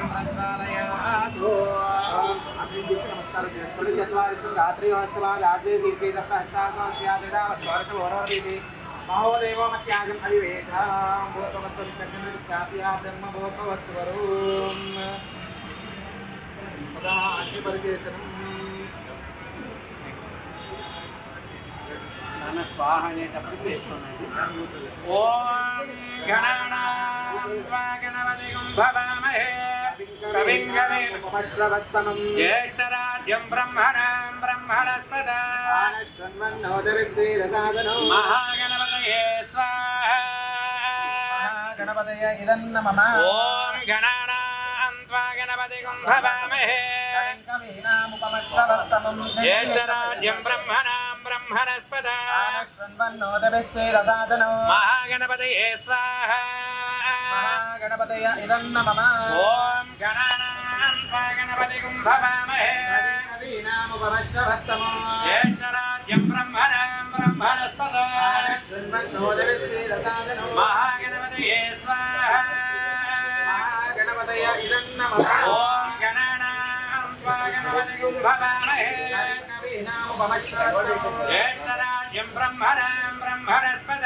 ప్రజ్వాలయాతు నమస్కారం చేసుకోండి. చత్వారిషు రాత్రి రాత్రి దీర్ఘేదీ మహోదేవమత్యాగం అవివేశాం భూతవత్సా బ్రహ్మభూతవత్సవరూం అగ్నిపరిచేతనం స్వాహ అనేటప్పుడు వేసుకోండి. ఓం గణానాం త్వా గణపతిం భవామహే కవిం కవీనాముపమశ్రవస్తమం జ్యేష్ఠరాజ్యం బ్రహ్మణాం బ్రహ్మణస్పద మహాగణపతయే స్వాహా. గణపతయ ఇదన్నమమ. ఓం గణానాం త్వా గణపతిం భవామహే కవీనాముపమశ్రవస్తమం జ్యేష్ఠరాజ్యం బ్రహ్మణాం బ్రహ్మణస్పద మహాగణపతయే స్వాహా. గణపతయ ఇదన్నమమ. ఓం గణానాం త్వా గణపతిం భవామహే కవీనాముపమశ్రవస్తమం జ్యేష్ఠరాజ్యం బ్రహ్మణాం బ్రహ్మణస్పద మహాగణపతయే స్వాహా. గణపతయ ఇదన్నమమ. ఓం గణానాం త్వా గణపతిం భవామహే కవీనాముపమశ్రవస్తమం జ్యేష్ఠరాజ్యం బ్రహ్మణాం బ్రహ్మణస్పద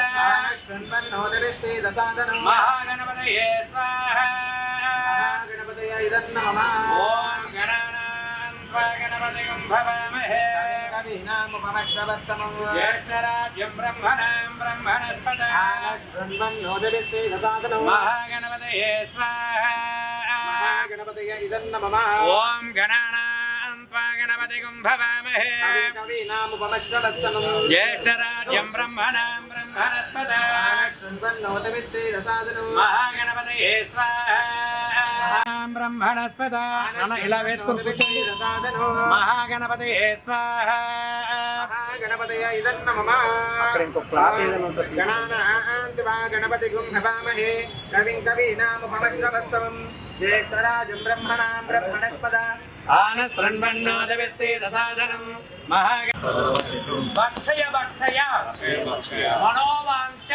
మహాగణపతయే స్వాహా. గణపతయ ఇదన్నమమ. ఓం గణానాం త్వా గణపతిం భవామహే కవీనాముపమశ్రవస్తమం జ్యేష్ఠరాజ్యం బ్రహ్మణాం బ్రహ్మణస్పద మహాగణపతయే స్వాహా. గణపతయ ఇదన్నమమ. ఓం గణానాం త్వా గణపతిం భవామహే కవీనాముపమశ్రవస్తమం జ్యేష్ఠరాజ్యం బ్రహ్మణాం బ్రహ్మణస్పద మహాగణపతయే స్వాహా. బ్రహ్మణస్పద ఇలా వేసుకుని కూర్చోండి. మహాగణపతయే స్వాహా. గణపతయ ఇదన్నమమ. అక్కడ ఇంకో క్లాత్ ఏదైనా ఉంటుంది. గణానాన్వా గణపతిగుం భవామహే కవిం కవీనాముపమశ్రవస్తమం జ్యేష్ఠరాజం బ్రహ్మణాం బ్రహ్మణస్పద ఆనస్రన్వన్నోదవిస్తేదసాదనం భక్షయ భక్షయ మనోవాంఛ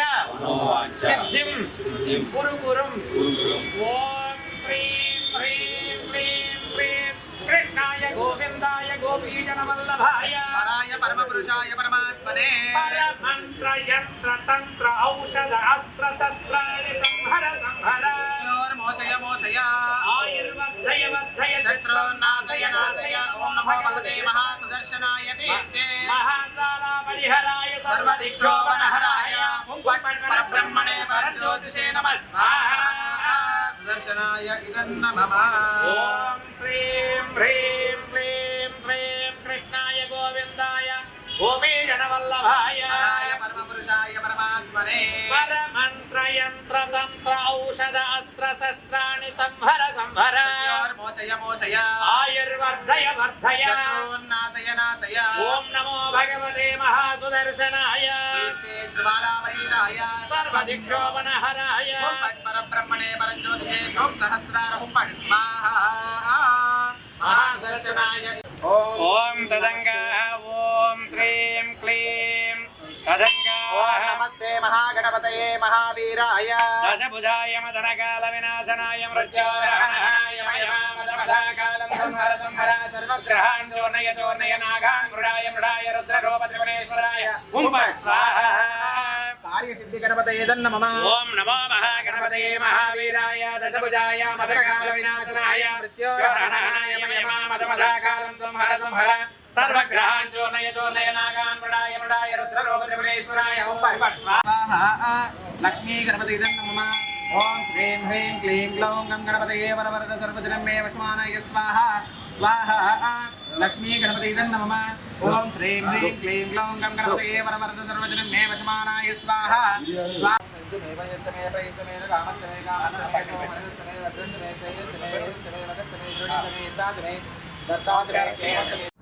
సిద్ధిం కురు ఓం శ్రీం హ్రీం క్లీం క్లీం కృష్ణాయ గోవిందాయ గోపీజనవల్లభాయ పరాయ పరమపురుషాయ పరమాత్మనే పరమంత్ర యంత్ర తంత్ర ఔషధ అస్త్ర శస్త్రాణి సంహర మోచయ మోచయ ఆయుర్వర్ధయ వర్ధయ శత్రునాశయ నాశయ ఓం నమో భగవతే మహాసుదర్శనాయ దీప్తే మహాకాలా పరిహరాయ సర్వదిక్షోపనహరాయ ఓం పరబ్రహ్మణే పరంజ్యోతిషే నమః స్వాహా సుదర్శనాయ ఇదన్నమమ. ఓం శ్రీం హ్రీం క్లీం క్లీం కృష్ణాయ గోవిందాయ గోపీజనవల్లభాయ పరాయ పరమపురుషాయ పరమాత్మనే పరమంత్ర యంత్ర తంత్ర ఔషధ అస్త్ర శస్త్రాణి సంహర మోచయ మోచయ ఆయుర్వర్ధయ వర్ధయ శత్రునాశయ నాశయ ఓం నమో భగవతే మహాసుదర్శనాయ దీప్తే జ్వాలాపరీతాయ సర్వదిక్షోపనహరాయ ఓం పరబ్రహ్మణే పరంజ్యోతిషే ఓం సహస్రార ఓం పట్ స్వాహా మహాసుదర్శనాయ ఓం తదంగా ఓం శ్రీం క్లీం తదంగా నమస్తే మహాగణపతయే మహావీరాయ దశభుజాయ మదనకాల వినాశనాయ మృత్యోర్హనాయ మయమామదమధాకాలం సంహర సంహర సర్వగ్రహాన్ చోర్ణయ చోర్ణయ నాగాన్ మృడాయ మృడాయ రుద్రరూప త్రిపుణేశ్వరాయ ఓం స్వాహా. కార్యసిద్ధి గణపతయే దన్నమమ. ఓం నమో మహాగణపతయే మహావీరాయ దశభుజాయ మదనకాల వినాశనాయ మృత్యోర్హనాయ మయమామదమధాకాలం సంహర సంహర సర్వగ్రహాన్ చోర్ణయ చోర్ణయ నాగాన్ మృడాయ మృడాయ రుద్రరూప త్రిపుణేశ్వరాయ ఓం స్వాహా. లక్ష్మీ గణపతయే దన్నమమ. ఓం శ్రీం హ్రీం క్లీం గ్లౌం గం గణపతయే వరవరద సర్వజనం మే వశమానాయ స్వాహా స్వాహా. లక్ష్మీ గణపతయే నమః. ఓం శ్రీం హ్రీం క్లీం గ్లౌం గం గణపతయే వరవరద సర్వజనం మే వశమానాయ స్వాహా స్వాహా. దత్తాత్రేయ